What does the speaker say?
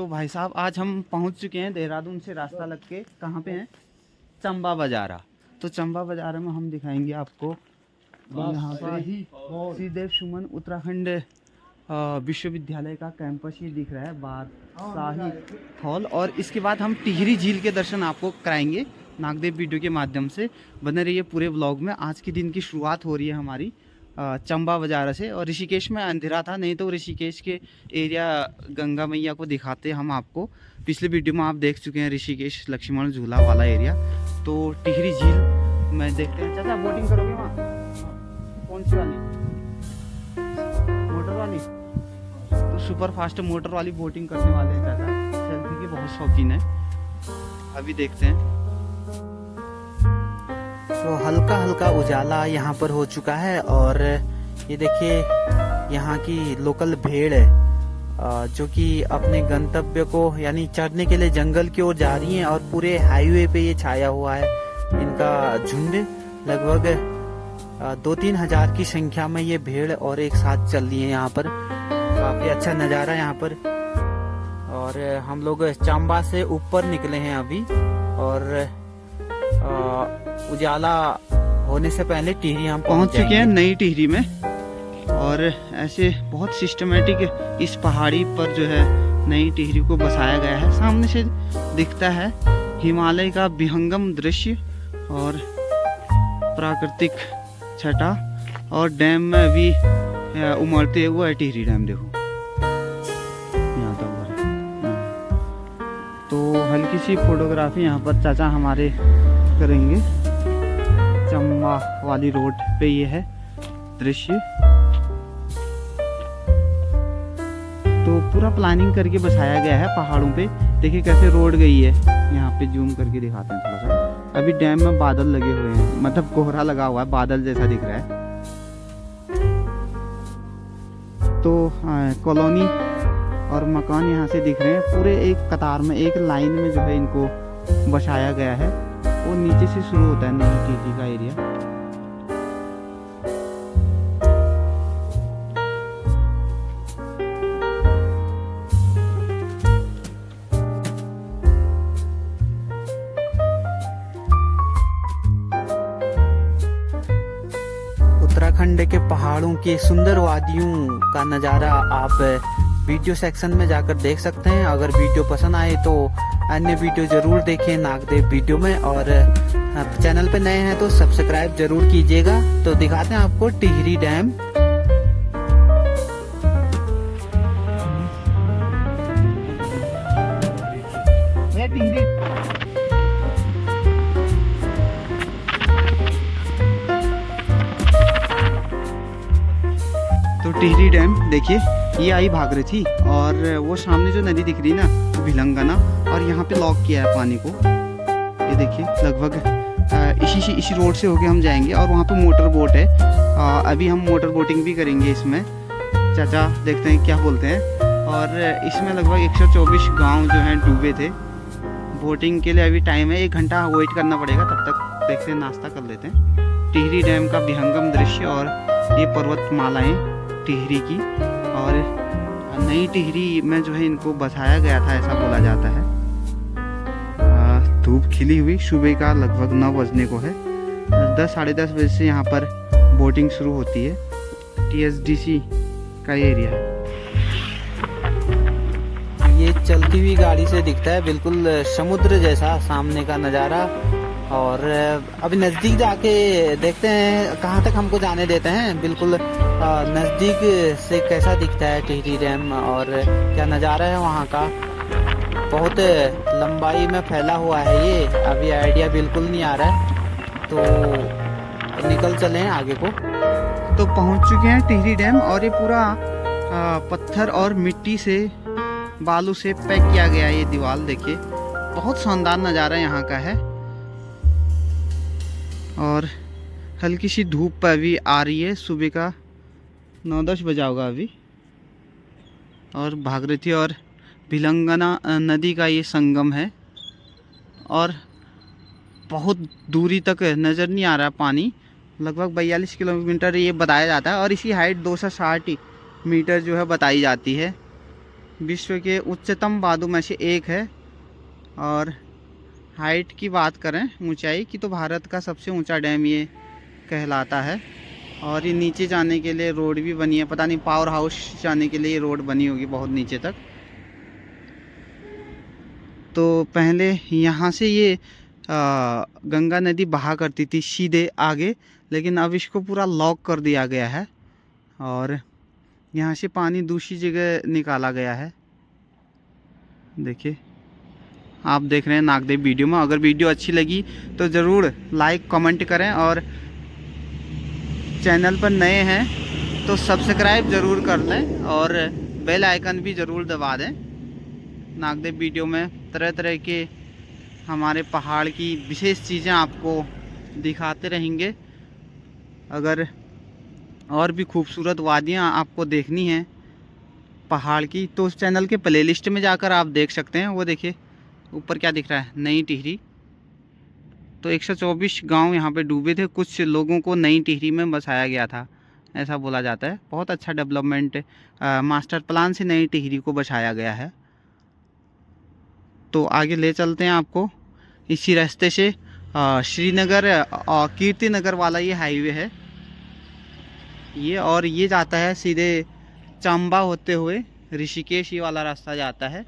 तो भाई साहब आज हम पहुंच चुके हैं देहरादून से रास्ता लग के, कहाँ पे हैं, चंबा बाजारा। तो चंबा बाजारा में हम दिखाएंगे आपको यहाँ पर श्री देव सुमन उत्तराखंड विश्वविद्यालय का कैंपस ये दिख रहा है बाहर, शाही हॉल। और इसके बाद हम टिहरी झील के दर्शन आपको कराएंगे नागदेव वीडियो के माध्यम से। बने रहिए पूरे व्लॉग में। आज के दिन की शुरुआत हो रही है हमारी चंबा बाजारा से। और ऋषिकेश में अंधेरा था, नहीं तो ऋषिकेश के एरिया गंगा मैया को दिखाते हम आपको। पिछले वीडियो में आप देख चुके हैं ऋषिकेश लक्ष्मण झूला वाला एरिया। तो टिहरी झील में देखते हैं। चाचा बोटिंग करोगे वहाँ? कौन सी वाली? मोटर वाली? तो सुपर फास्ट मोटर वाली बोटिंग करने वाले हैं चाचा। सेल्फी के बहुत शौकीन है। अभी देखते हैं। तो हल्का हल्का उजाला यहाँ पर हो चुका है। और ये देखिए यहाँ की लोकल भेड़ है जो कि अपने गंतव्य को यानी चरने के लिए जंगल की ओर जा रही हैं। और पूरे हाईवे पे ये छाया हुआ है इनका झुंड। लगभग 2-3 हजार की संख्या में ये भेड़ और एक साथ चल रही है यहाँ पर। काफी अच्छा नज़ारा यहाँ पर। और हम लोग चंबा से ऊपर निकले हैं अभी। और उजाला होने से पहले टिहरी हम पहुंच चुके हैं, नई टिहरी में। और ऐसे बहुत सिस्टमेटिक इस पहाड़ी पर जो है नई टिहरी को बसाया गया है। सामने से दिखता है हिमालय का विहंगम दृश्य और प्राकृतिक छटा। और डैम में अभी उमड़ते हुए है टिहरी डैम, देखो यहाँ तो ऊपर है। तो हल्की सी फोटोग्राफी यहाँ पर चाचा हमारे करेंगे। चंबा वाली रोड पे ये है दृश्य। तो पूरा प्लानिंग करके बसाया गया है पहाड़ों पे। देखिए कैसे रोड गई है, यहाँ पे जूम करके दिखाते हैं थोड़ा सा। अभी डैम में बादल लगे हुए हैं, मतलब कोहरा लगा हुआ है, बादल जैसा दिख रहा है। तो कॉलोनी और मकान यहाँ से दिख रहे हैं पूरे एक कतार में, एक लाइन में जो है इनको बसाया गया है। वो नीचे से शुरू होता है नई टिहरी का एरिया। उत्तराखंड के पहाड़ों के सुंदर वादियों का नज़ारा आप वीडियो सेक्शन में जाकर देख सकते हैं। अगर वीडियो पसंद आए तो अन्य वीडियो जरूर देखें नागदेव वीडियो में। और चैनल पे नए हैं तो सब्सक्राइब जरूर कीजिएगा। तो दिखाते हैं आपको टिहरी डैम। तो टिहरी डैम देखिए, ये आई भागीरथी और वो सामने जो नदी दिख रही है ना भिलंगना, और यहाँ पे लॉक किया है पानी को। ये देखिए लगभग इसी रोड से होके हम जाएंगे। और वहाँ पे मोटर बोट है। अभी हम मोटर बोटिंग भी करेंगे इसमें। चाचा देखते हैं क्या बोलते हैं। और इसमें लगभग 124 गाँव जो हैं डूबे थे। बोटिंग के लिए अभी टाइम है, 1 घंटा वेट करना पड़ेगा। तब तक देखते हैं, नाश्ता कर लेते हैं। टिहरी डैम का विहंगम दृश्य और ये पर्वतमालाएँ टिहरी की। और नई टिहरी में जो है इनको बसाया गया था, ऐसा बोला जाता है। धूप खिली हुई, सुबह का लगभग 9 बजने को है। 10-10:30 बजे से यहाँ पर बोटिंग शुरू होती है। TSDC का एरिया है। ये चलती हुई गाड़ी से दिखता है बिल्कुल समुद्र जैसा सामने का नज़ारा। और अभी नज़दीक जाके देखते हैं कहाँ तक हमको जाने देते हैं। बिल्कुल नज़दीक से कैसा दिखता है टिहरी डैम और क्या नज़ारा है वहाँ का। बहुत लंबाई में फैला हुआ है ये, अभी आइडिया बिल्कुल नहीं आ रहा है। तो निकल चले हैं आगे को। तो पहुँच चुके हैं टिहरी डैम। और ये पूरा पत्थर और मिट्टी से, बालू से पैक किया गया है ये दीवार। देखिए बहुत शानदार नज़ारा यहाँ का है। और हल्की सी धूप अभी आ रही है, सुबह का 9-10 बजा होगा अभी। और भागीरथी और भिलंगना नदी का ये संगम है। और बहुत दूरी तक नज़र नहीं आ रहा पानी। लगभग 42 किलोमीटर ये बताया जाता है। और इसकी हाइट 260 मीटर जो है बताई जाती है। विश्व के उच्चतम बांधों में से एक है। और हाइट की बात करें, ऊंचाई की, तो भारत का सबसे ऊंचा डैम ये कहलाता है। और ये नीचे जाने के लिए रोड भी बनी है, पता नहीं पावर हाउस जाने के लिए रोड बनी होगी बहुत नीचे तक। तो पहले यहाँ से ये गंगा नदी बहा करती थी सीधे आगे, लेकिन अब इसको पूरा लॉक कर दिया गया है और यहाँ से पानी दूसरी जगह निकाला गया है। देखिए, आप देख रहे हैं नागदेव वीडियो में। अगर वीडियो अच्छी लगी तो ज़रूर लाइक कमेंट करें, और चैनल पर नए हैं तो सब्सक्राइब ज़रूर कर लें और बेल आइकन भी ज़रूर दबा दें। नागदेव वीडियो में तरह तरह के हमारे पहाड़ की विशेष चीज़ें आपको दिखाते रहेंगे। अगर और भी खूबसूरत वादियाँ आपको देखनी हैं पहाड़ की, तो उस चैनल के प्लेलिस्ट में जाकर आप देख सकते हैं। वो देखिए ऊपर क्या दिख रहा है, नई टिहरी। तो 124 गांव यहाँ पे डूबे थे, कुछ लोगों को नई टिहरी में बसाया गया था, ऐसा बोला जाता है। बहुत अच्छा डेवलपमेंट मास्टर प्लान से नई टिहरी को बसाया गया है। तो आगे ले चलते हैं आपको इसी रास्ते से। श्रीनगर और कीर्ति नगर वाला ये हाईवे है ये, और ये जाता है सीधे चंबा होते हुए ऋषिकेश, ये वाला रास्ता जाता है।